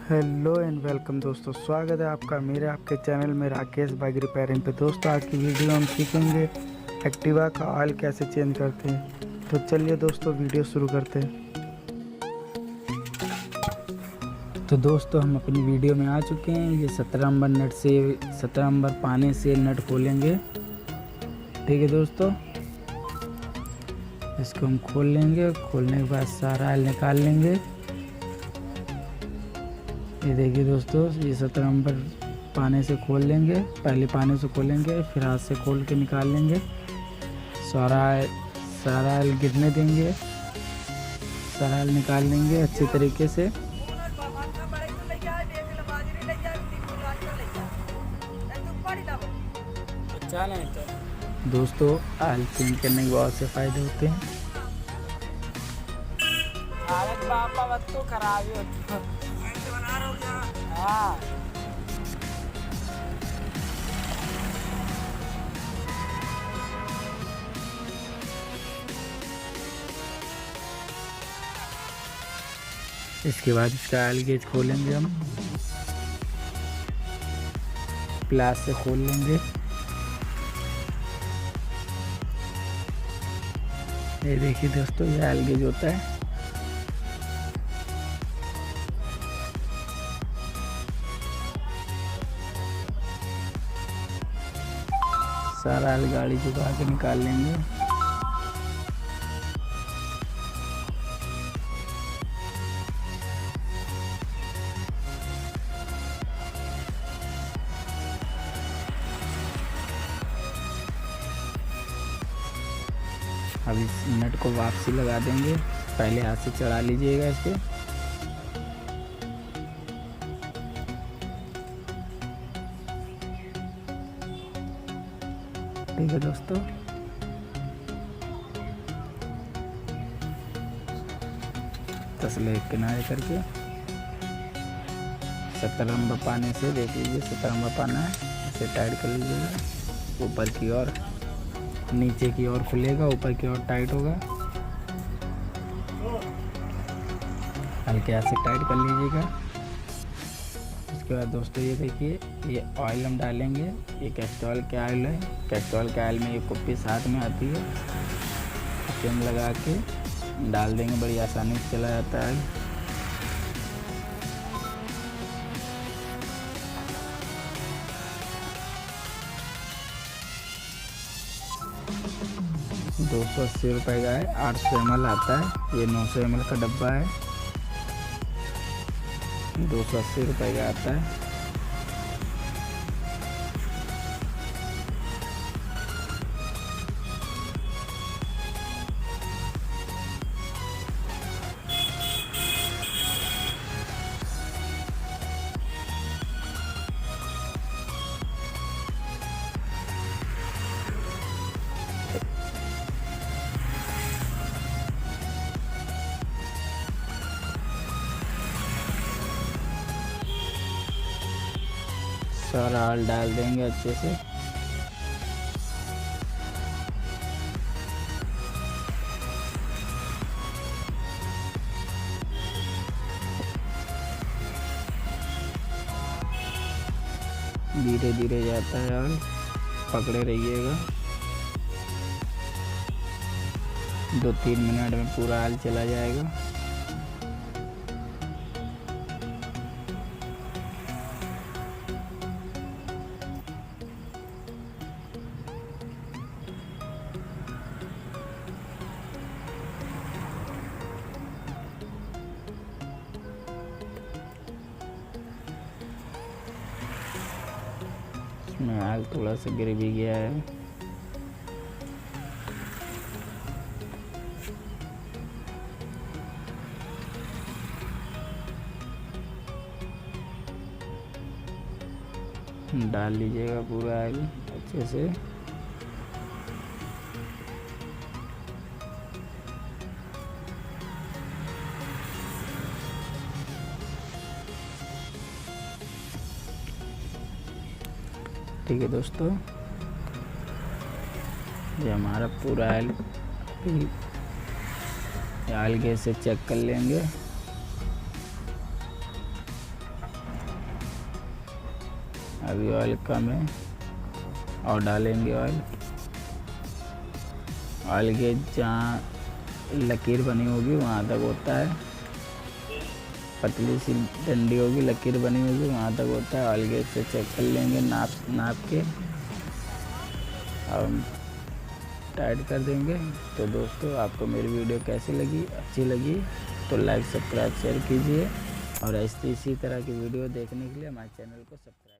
Hello and welcome दोस्तों, स्वागत है आपका मेरे आपके चैनल में राकेश बाइक रिपेयरिंग पे। दोस्तों आज की वीडियो हम सीखेंगे एक्टिवा का ऑयल कैसे चेंज करते हैं। तो चलिए दोस्तों वीडियो शुरू करते हैं। तो दोस्तों हम अपनी वीडियो में आ चुके हैं। ये 17 नंबर 17 नंबर पाने से नट खोलेंगे। ठीक है दोस्तों, इसको हम खोल लेंगे। खोलने के बाद सारा ऑयल निकाल लेंगे। ये देखिए दोस्तों, ये 17 नंबर पाने से खोल लेंगे। पहले पाने से खोलेंगे, फिर हाथ से खोल के निकाल लेंगे। सारा ऑयल गिरने देंगे। सारा ऑयल निकाल लेंगे अच्छी तरीके से। दोस्तों ऑयल चेंज करने के बहुत से फ़ायदे होते हैं। खराब ही होती हाँ। इसके बाद इसका ऑयल गेज खोलेंगे। हम प्लास से खोल लेंगे। ये देखिए दोस्तों, ये ऑयल गेज होता है। सारा ऑयल गाड़ी झुका के निकाल लेंगे। अब इस नट को वापसी लगा देंगे। पहले हाथ से चढ़ा लीजिएगा इस पे। ठीक है दोस्तों, तसले किनारे करके 17 नंबर पाने से देख लीजिए। 17 नंबर पाना है, इसे टाइट कर लीजिएगा। ऊपर की ओर नीचे की ओर खुलेगा, ऊपर की ओर टाइट होगा। हल्के हाथ से टाइट कर लीजिएगा। उसके बाद दोस्तों ये देखिए, ये ऑयल हम डालेंगे। ये कैस्ट्रॉल का ऑयल है। कैस्ट्रॉल के ऑयल में ये कुप्पी साथ में आती है। इसे हम लगा के डाल देंगे। बड़ी आसानी से चला जाता है। ₹280 का है। 800 ml आता है। ये 900 ml का डब्बा है। ₹280 का आता है। सारा ऑयल डाल देंगे अच्छे से। धीरे धीरे जाता है ऑयल, पकड़े रहिएगा। 2-3 मिनट में पूरा ऑयल चला जाएगा। इसमें ऑयल थोड़ा सा गिर भी गया है। डाल लीजिएगा पूरा ऑयल अच्छे से। ठीक है दोस्तों, ये हमारा पूरा ऑयल गैस से चेक कर लेंगे। अभी ऑयल कम है और डालेंगे ऑयल। ऑयल के जहाँ लकीर बनी होगी वहाँ तक होता है, पतली सी डंडी होगी लकीर बनी होगी वहाँ तक होता है। ऑयल गेज से चेक कर लेंगे नाप के और टाइट कर देंगे। तो दोस्तों आपको मेरी वीडियो कैसी लगी, अच्छी लगी तो लाइक सब्सक्राइब शेयर कीजिए और इसी तरह की वीडियो देखने के लिए हमारे चैनल को सब्सक्राइब